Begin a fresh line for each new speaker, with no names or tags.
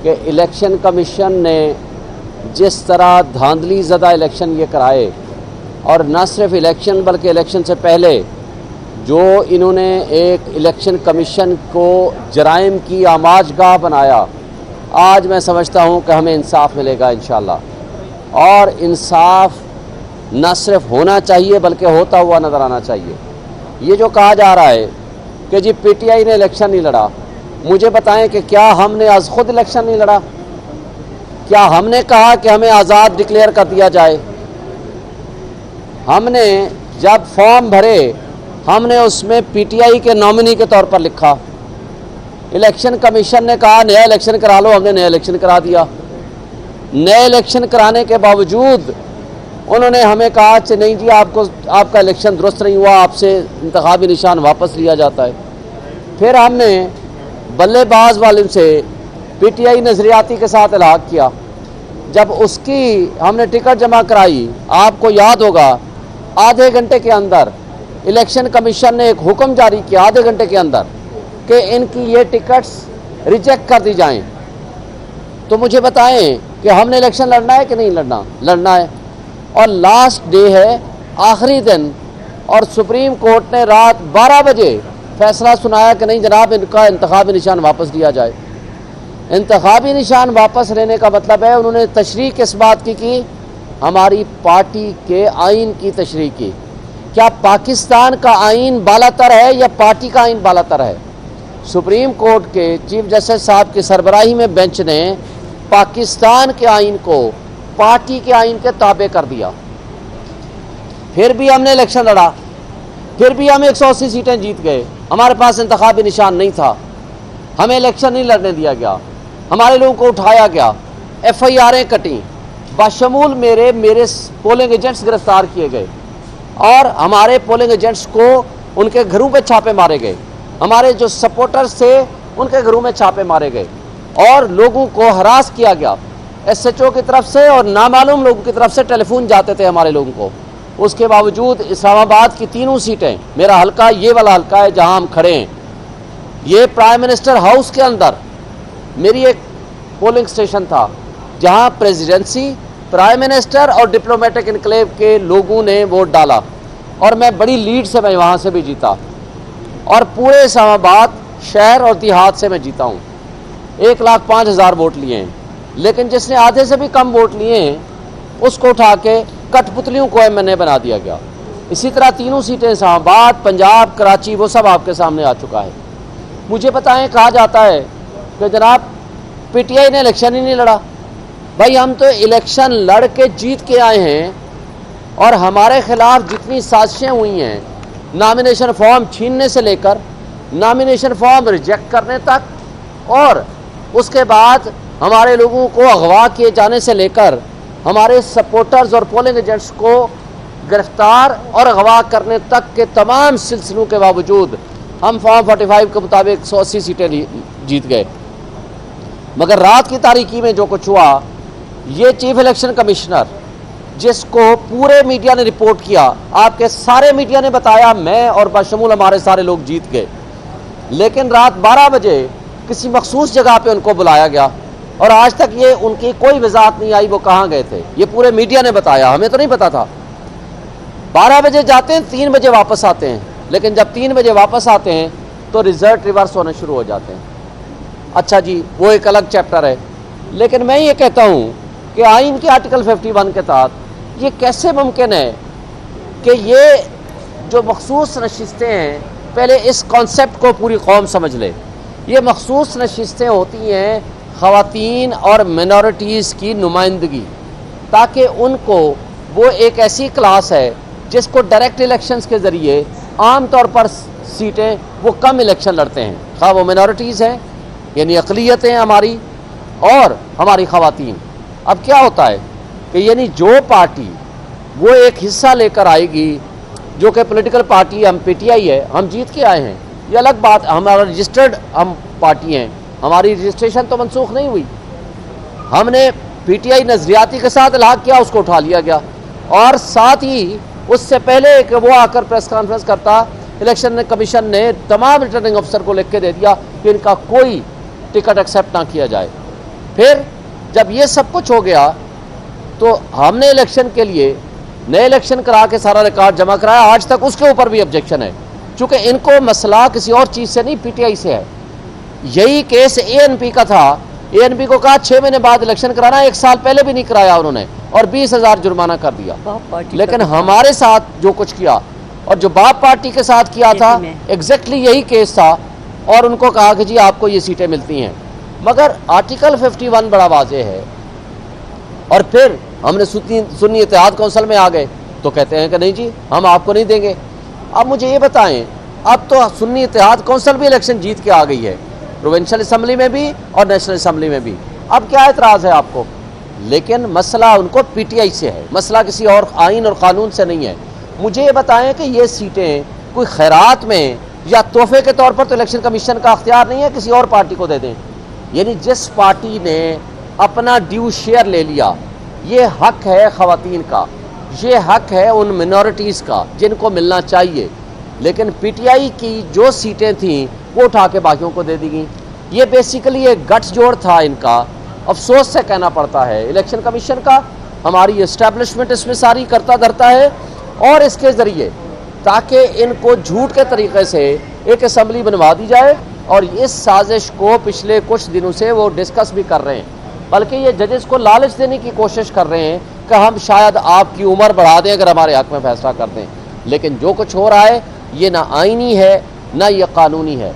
कि election commission ने जिस तरह धांधली ज़दा इलेक्शन ये कराए, और न सिर्फ इलेक्शन बल्कि इलेक्शन से पहले जो इन्होंने एक इलेक्शन कमीशन को जराइम की आमाजगाह बनाया, आज मैं समझता हूँ कि हमें इंसाफ मिलेगा इंशाअल्लाह। और इंसाफ न सिर्फ होना चाहिए बल्कि होता हुआ नज़र आना चाहिए। ये जो कहा जा रहा है कि जी पीटीआई ने इलेक्शन नहीं लड़ा, मुझे बताएं कि क्या हमने आज खुद इलेक्शन नहीं लड़ा? क्या हमने कहा कि हमें आज़ाद डिक्लेयर कर दिया जाए? हमने जब फॉर्म भरे हमने उसमें पीटीआई के नॉमिनी के तौर पर लिखा। इलेक्शन कमीशन ने कहा नया इलेक्शन करा लो, हमने नया इलेक्शन करा दिया। नए इलेक्शन कराने के बावजूद उन्होंने हमें कहा कि नहीं जी आपका इलेक्शन दुरुस्त नहीं हुआ, आपसे इंतखाबी निशान वापस लिया जाता है। फिर हमने बल्लेबाज वाले से पीटीआई नज़रियाती के साथ इलाक़ किया। जब उसकी हमने टिकट जमा कराई, आपको याद होगा आधे घंटे के अंदर इलेक्शन कमीशन ने एक हुक्म जारी किया, आधे घंटे के अंदर, कि इनकी ये टिकट्स रिजेक्ट कर दी जाएं। तो मुझे बताएं कि हमने इलेक्शन लड़ना है कि नहीं लड़ना? लड़ना है। और लास्ट डे है, आखिरी दिन, और सुप्रीम कोर्ट ने रात 12 बजे फैसला सुनाया कि नहीं जनाब इनका इंतखाबी निशान वापस लिया जाए। इंतखाबी निशान वापस लेने का मतलब है उन्होंने तशरीह किस बात की हमारी पार्टी के आइन की तशरीह की। क्या पाकिस्तान का आइन बालातर है या पार्टी का आइन बालातर है? सुप्रीम कोर्ट के चीफ जस्टिस साहब की सरबराही में बेंच ने पाकिस्तान के आइन को पार्टी के आइन के ताबे कर दिया। फिर भी हमने इलेक्शन लड़ा, फिर भी हम 180 सीटें जीत गए। हमारे पास इंतखाबी निशान नहीं था, हमें इलेक्शन नहीं लड़ने दिया गया, हमारे लोगों को उठाया गया, FIR'ें कटी, बाशमूल मेरे पोलिंग एजेंट्स गिरफ्तार किए गए, और हमारे पोलिंग एजेंट्स को उनके घरों पे छापे मारे गए, हमारे जो सपोर्टर्स थे उनके घरों में छापे मारे गए, और लोगों को हरास किया गया SHO की तरफ से, और नामालूम लोगों की तरफ से टेलीफोन जाते थे हमारे लोगों को। उसके बावजूद इस्लामाबाद की तीनों सीटें, मेरा हल्का ये वाला हल्का है जहां हम खड़े हैं, ये प्राइम मिनिस्टर हाउस के अंदर मेरी एक पोलिंग स्टेशन था जहां प्रेसिडेंसी, प्राइम मिनिस्टर और डिप्लोमेटिक इनक्लेव के लोगों ने वोट डाला, और मैं बड़ी लीड से मैं वहां से भी जीता, और पूरे इस्लामाबाद शहर और देहात से मैं जीता हूँ। 1,05,000 वोट लिए हैं। लेकिन जिसने आधे से भी कम वोट लिए हैं उसको उठा के कठपुतलियों को MNA बना दिया गया। इसी तरह तीनों सीटें इस्लामाबाद, पंजाब, कराची, वो सब आपके सामने आ चुका है। मुझे बताएं, कहा जाता है कि जनाब पीटीआई ने इलेक्शन ही नहीं लड़ा। भाई हम तो इलेक्शन लड़ के जीत के आए हैं, और हमारे खिलाफ जितनी साजिशें हुई हैं, नॉमिनेशन फॉर्म छीनने से लेकर नॉमिनेशन फॉर्म रिजेक्ट करने तक, और उसके बाद हमारे लोगों को अगवा किए जाने से लेकर हमारे सपोर्टर्स और पोलिंग एजेंट्स को गिरफ्तार और अगवा करने तक के तमाम सिलसिलों के बावजूद हम फॉर्म 45 के मुताबिक 180 सीटें जीत गए। मगर रात की तारीकी में जो कुछ हुआ, ये चीफ इलेक्शन कमिश्नर जिसको पूरे मीडिया ने रिपोर्ट किया, आपके सारे मीडिया ने बताया, मैं और बशमूल हमारे सारे लोग जीत गए, लेकिन रात 12 बजे किसी मखसूस जगह पे उनको बुलाया गया, और आज तक ये उनकी कोई वजाहत नहीं आई वो कहाँ गए थे। ये पूरे मीडिया ने बताया, हमें तो नहीं पता था। 12 बजे जाते हैं, 3 बजे वापस आते हैं, लेकिन जब 3 बजे वापस आते हैं तो रिजल्ट रिवर्स होने शुरू हो जाते हैं। अच्छा जी, वो एक अलग चैप्टर है। लेकिन मैं ये कहता हूँ कि आइन के आर्टिकल 51 के तहत ये कैसे मुमकिन है कि ये जो मखसूस नशिस्तें हैं, पहले इस कॉन्सेप्ट को पूरी कौम समझ ले। ये मखसूस नशिस्तें होती हैं ख़वातीन और मिनॉरिटीज़ की नुमाइंदगी, ताकि उनको, वो एक ऐसी क्लास है जिसको डायरेक्ट इलेक्शंस के ज़रिए आम तौर पर सीटें वो कम इलेक्शन लड़ते हैं, खा वो मिनॉरिटीज़ हैं यानी अक़लियतें हमारी और हमारी ख़वातीन। अब क्या होता है कि यानी जो पार्टी वो एक हिस्सा लेकर आएगी, जो कि पॉलिटिकल पार्टी, हम PTI है, हम जीत के आए हैं, ये अलग बात, हमारा रजिस्टर्ड हम पार्टी हैं, हमारी रजिस्ट्रेशन तो मनसूख नहीं हुई। हमने PTI नज़रियाती के साथ इलाक़ किया, उसको उठा लिया गया, और साथ ही उससे पहले कि वो आकर प्रेस कॉन्फ्रेंस करता, इलेक्शन कमीशन ने तमाम रिटर्निंग अफसर को लिख के दे दिया कि इनका कोई टिकट एक्सेप्ट ना किया जाए। फिर जब ये सब कुछ हो गया तो हमने इलेक्शन के लिए नए इलेक्शन करा के सारा रिकॉर्ड जमा कराया। आज तक उसके ऊपर भी ऑब्जेक्शन है, चूंकि इनको मसला किसी और चीज़ से नहीं, पीटीआई से है। यही केस एएनपी का था। एएनपी को कहा 6 महीने बाद इलेक्शन कराना, 1 साल पहले भी नहीं कराया उन्होंने और 20,000 जुर्माना कर दिया। लेकिन हमारे साथ जो कुछ किया और जो बाप पार्टी के साथ किया था, एग्जैक्टली यही केस था। और उनको कहा कि जी आपको ये सीटें मिलती हैं, मगर आर्टिकल 51 बड़ा वाज़ेह है। और फिर हमने सुन्नी इत्तेहाद कौंसिल में आ गए तो कहते हैं कि नहीं जी हम आपको नहीं देंगे। अब मुझे ये बताएं, अब तो सुन्नी इत्तेहाद कौंसिल भी इलेक्शन जीत के आ गई है, प्रोविंशियल असम्बली में भी और नेशनल असम्बली में भी। अब क्या एतराज़ है आपको? लेकिन मसला उनको पीटीआई से है, मसला किसी और आइन और कानून से नहीं है। मुझे ये बताएं कि ये सीटें कोई खैरात में या तोहफे के तौर पर तो इलेक्शन कमीशन का अख्तियार नहीं है किसी और पार्टी को दे दें। यानी जिस पार्टी ने अपना ड्यू शेयर ले लिया, ये हक है ख़वातीन का, ये हक है उन मिनॉरिटीज़ का जिनको मिलना चाहिए। लेकिन पीटीआई की जो सीटें थीं वो उठा के बाकियों को दे दी गई। ये बेसिकली एक गठजोड़ था इनका। अफसोस से कहना पड़ता है इलेक्शन कमीशन का, हमारी इस्टेब्लिशमेंट इसमें सारी करता धरता है और इसके ज़रिए ताकि इनको झूठ के तरीके से एक असम्बली बनवा दी जाए। और इस साजिश को पिछले कुछ दिनों से वो डिस्कस भी कर रहे हैं, बल्कि ये जजेस को लालच देने की कोशिश कर रहे हैं कि हम शायद आपकी उम्र बढ़ा दें अगर हमारे हक में फैसला कर दें। लेकिन जो कुछ हो रहा है ये ना आईनी है ना ये कानूनी है।